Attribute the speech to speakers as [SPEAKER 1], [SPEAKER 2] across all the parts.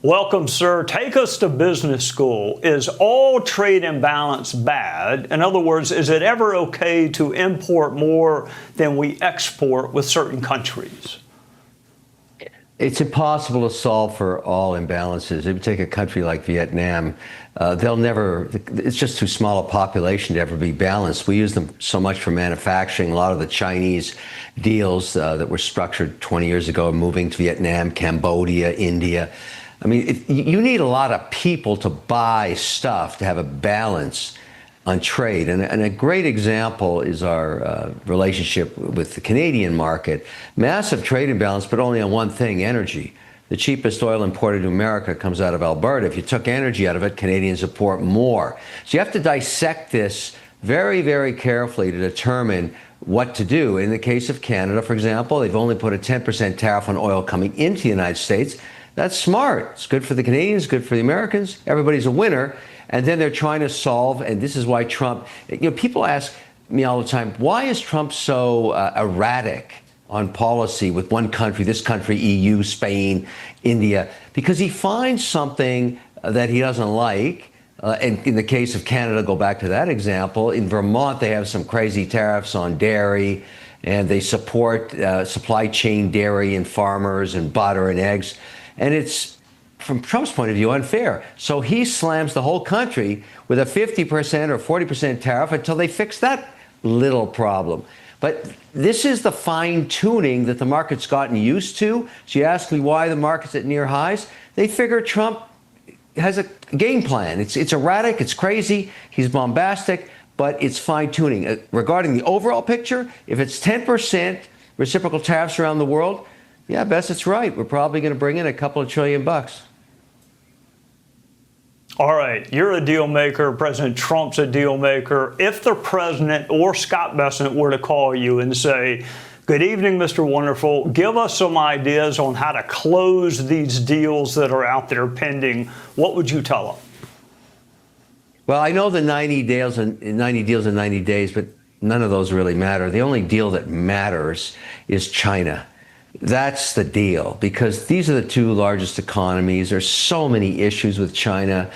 [SPEAKER 1] Welcome, sir. Take us to business school. Is all trade imbalance bad? In other words, is it ever okay to import more than we export with certain countries?
[SPEAKER 2] It's impossible to solve for all imbalances. If you take a country like Vietnam, it's just too small a population to ever be balanced. We use them so much for manufacturing. A lot of the Chinese deals that were structured 20 years ago are moving to Vietnam, Cambodia, India. I mean, you need a lot of people to buy stuff to have a balance on trade. And a great example is our relationship with the Canadian market. Massive trade imbalance, but only on one thing, energy. The cheapest oil imported to America comes out of Alberta. If you took energy out of it, Canadians import more. So you have to dissect this very, very carefully to determine what to do. In the case of Canada, for example, they've only put a 10% tariff on oil coming into the United States. That's smart. It's good for the Canadians, good for the Americans. Everybody's a winner. And then they're trying to solve, and this is why Trump, people ask me all the time, why is Trump so erratic on policy with one country, this country, EU, Spain, India? Because he finds something that he doesn't like. And in the case of Canada, go back to that example. In Vermont, they have some crazy tariffs on dairy, and they support supply chain dairy and farmers and butter and eggs. And it's, from Trump's point of view, unfair. So he slams the whole country with a 50% or 40% tariff until they fix that little problem. But this is the fine tuning that the market's gotten used to. So you ask me why the market's at near highs. They figure Trump has a game plan. It's erratic, it's crazy, he's bombastic, but it's fine tuning. Regarding the overall picture, if it's 10% reciprocal tariffs around the world, yeah, Bess, it's right. We're probably going to bring in a couple of $1 trillion.
[SPEAKER 1] All right, you're a deal maker. President Trump's a deal maker. If the president or Scott Bessent were to call you and say, good evening, Mr. Wonderful, give us some ideas on how to close these deals that are out there pending, what would you tell them?
[SPEAKER 2] Well, I know the 90 deals in 90 days, but none of those really matter. The only deal that matters is China. That's the deal, because these are the two largest economies. There's so many issues with China: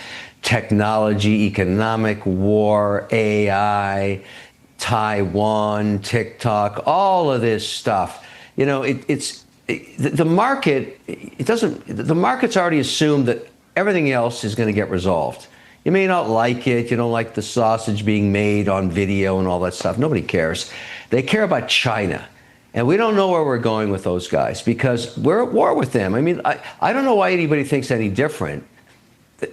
[SPEAKER 2] technology, economic war, AI, Taiwan, TikTok, all of this stuff. You know, the market, the market's already assumed that everything else is going to get resolved. You may not like it. You don't like the sausage being made on video and all that stuff. Nobody cares. They care about China. And we don't know where we're going with those guys because we're at war with them. I mean, I don't know why anybody thinks any different.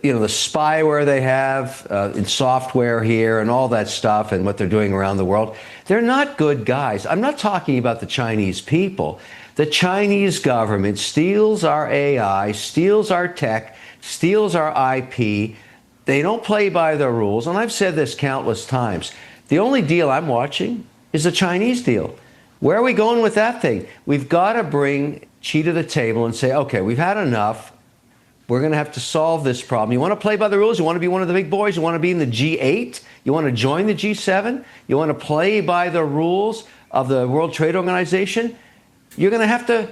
[SPEAKER 2] You know, the spyware they have in software here and all that stuff and what they're doing around the world, they're not good guys. I'm not talking about the Chinese people. The Chinese government steals our AI, steals our tech, steals our IP. They don't play by the rules. And I've said this countless times. The only deal I'm watching is the Chinese deal. Where are we going with that thing? We've got to bring Xi to the table and say, okay, we've had enough. We're going to have to solve this problem. You want to play by the rules? You want to be one of the big boys? You want to be in the G8? You want to join the G7? You want to play by the rules of the World Trade Organization? You're going to have to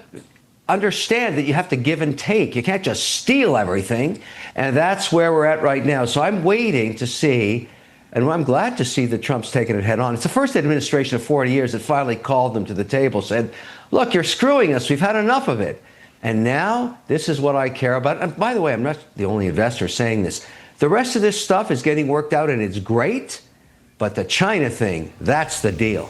[SPEAKER 2] understand that you have to give and take. You can't just steal everything. And that's where we're at right now. So I'm waiting to see. And I'm glad to see that Trump's taken it head on. It's the first administration of 40 years that finally called them to the table, said, look, you're screwing us. We've had enough of it. And now this is what I care about. And by the way, I'm not the only investor saying this. The rest of this stuff is getting worked out and it's great. But the China thing, that's the deal.